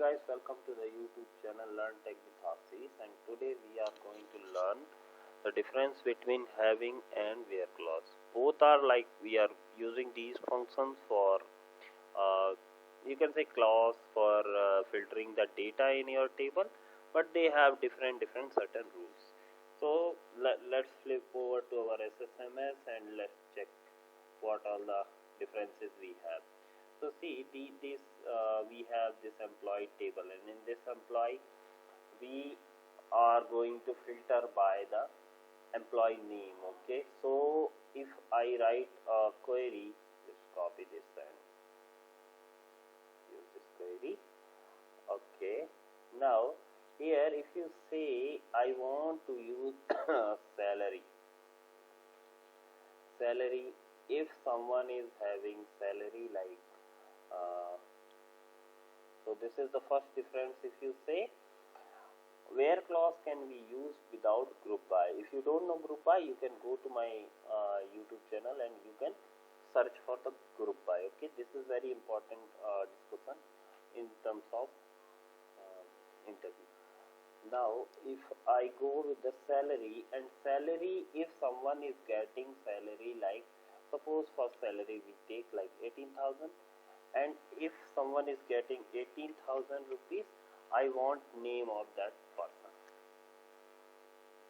guys, welcome to the YouTube channel Learn Tech with Ashish, and today we are going to learn the difference between having and where clause. Both are like we are using these functions for you can say clause for filtering the data in your table, but they have different certain rules. So let's flip over to our SSMS and let's check what all the differences we have. So see, we have this employee table, and in this employee, we are going to filter by the employee name. Okay, so if I write a query, just copy this and use this query. Okay, now here if you say I want to use salary, if someone is having salary like so this is the first difference. If you say where clause can be used without group by. If you don't know group by, you can go to my YouTube channel and you can search for the group by. Okay, this is very important discussion in terms of interview. Now if I go with the salary, and salary, if someone is getting salary like, suppose for salary we take like 18,000, and if someone is getting 18,000 rupees, I want name of that person,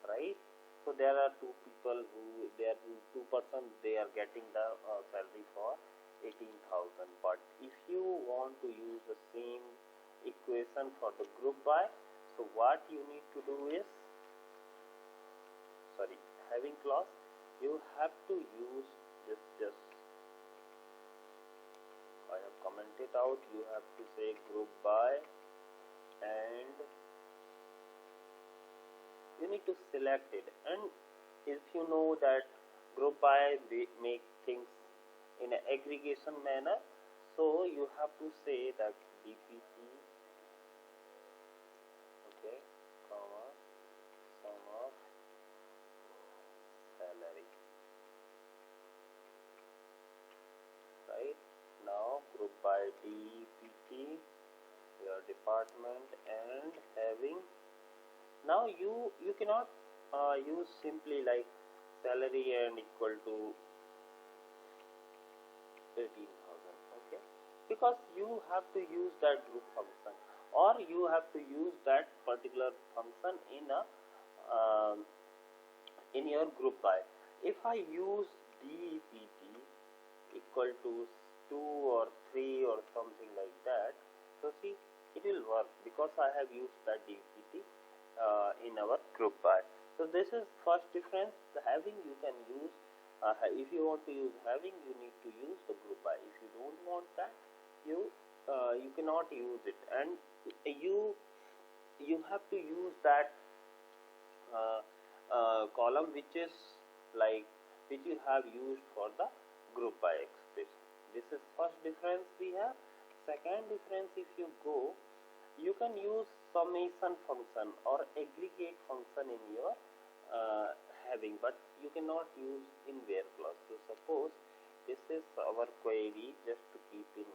right? So there are two people who, they are two persons, they are getting the salary for 18,000. But if you want to use the same equation for the group by, so what you need to do is, having clause, you have to use this, just I have commented out, you have to say group by, and you need to select it. And if you know that group by make things in an aggregation manner, so you have to say that dpt, okay, comma, sum of salary, right? Now group by dpt, your department, and having. Now you cannot use simply like salary and equal to 18,000, okay, because you have to use that group function, or you have to use that particular function in a in your group by. If I use dpt equal to 2 or 3 or something like that, so see, it will work because I have used that dpt in our group by. So this is first difference. The having you can use, if you want to use having, you need to use the group by. If you don't want that, you cannot use it, and you have to use that column which is like, which you have used for the group by expression. This is first difference we have. Second difference, if you go, you can use summation function or aggregate function in your having, but you cannot use in where clause. So suppose this is our query, just to keep in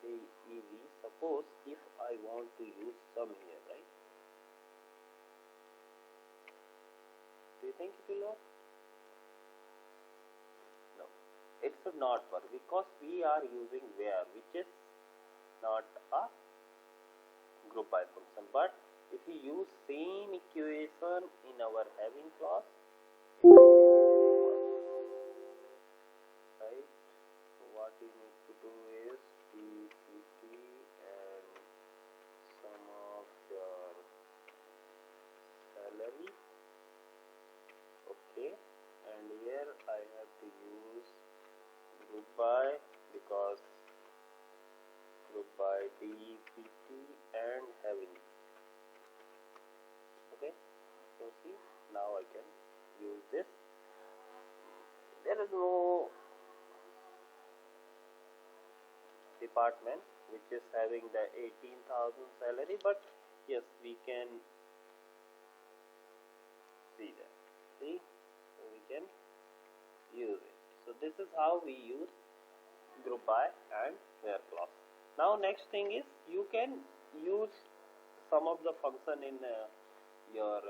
say easy. Suppose if I want to use sum here, right? Do you think it will work? No, it should not work because we are using where, which is not a group by function. But if we use same equation in our having clause, right? So what you need to do is dpt and sum of your salary, okay, and here I have to use group by because group by dpt and having, okay. So see, now I can use this. There is no department which is having the 18,000 salary, but yes, we can see that. See, so we can use it. So this is how we use group by and where clause. Now next thing is you can use some of the function in your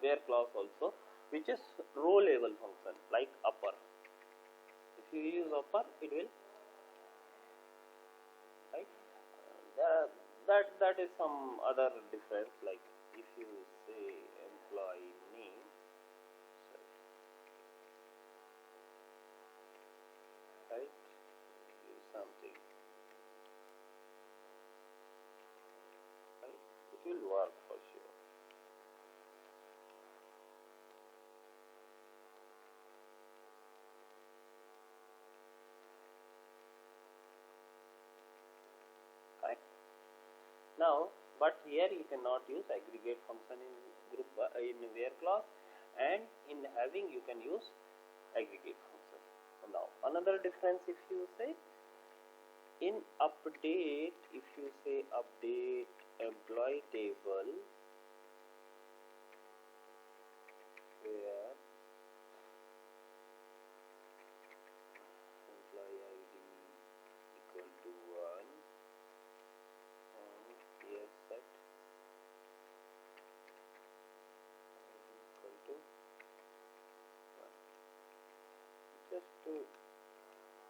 where clause also, which is row level function like upper. If you use upper, it will right. That is some other difference. Like if you say employee name, right, use something, right, it will work for sure. Right. Now, but here you cannot use aggregate function in group in where clause, and in having you can use aggregate function. Now another difference, if you say in update, if you say update employee table where employee ID equal to 1 and here set equal to 1, just to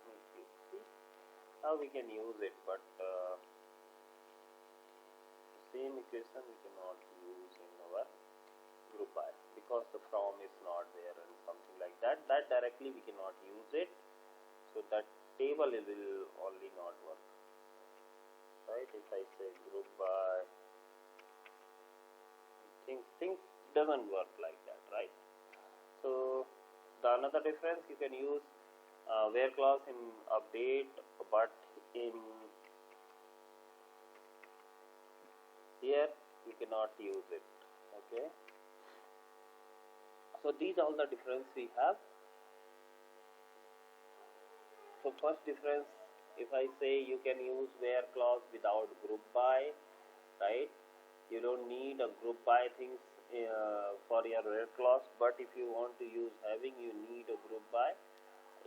make it see how we can use it, but same equation we cannot use in our group by because the from is not there and something like that. That directly we cannot use it, so that table will only not work, right? If I say group by, things doesn't work like that, right? So the another difference, you can use where clause in update, but in here you cannot use it. Okay, so these are all the difference we have. So first difference, if I say you can use where clause without group by, right? You don't need a group by things for your where clause, but if you want to use having, you need a group by.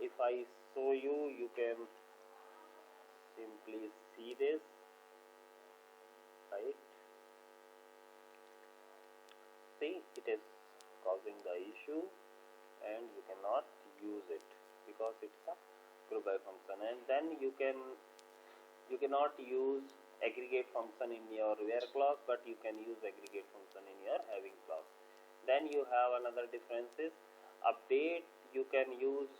If I show you, you can simply see this, right? See, it is causing the issue and you cannot use it because it's a group by function. And then you cannot use aggregate function in your where clause, but you can use aggregate function in your having clause. Then you have another difference is update. You can use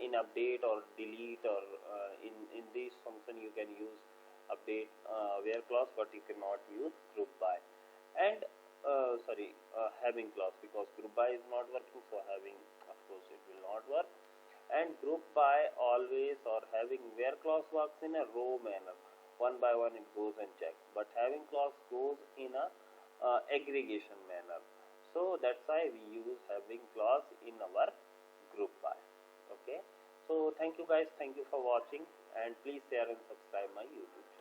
in update or delete, or in this function you can use update where clause, but you cannot use group by. And having clause, because group by is not working, so having, of course, it will not work. And group by always, or having where clause works in a row manner, one by one it goes and checks, but having clause goes in a aggregation manner. So that's why we use having clause in our group by. Okay, so thank you guys, thank you for watching, and please share and subscribe my YouTube channel.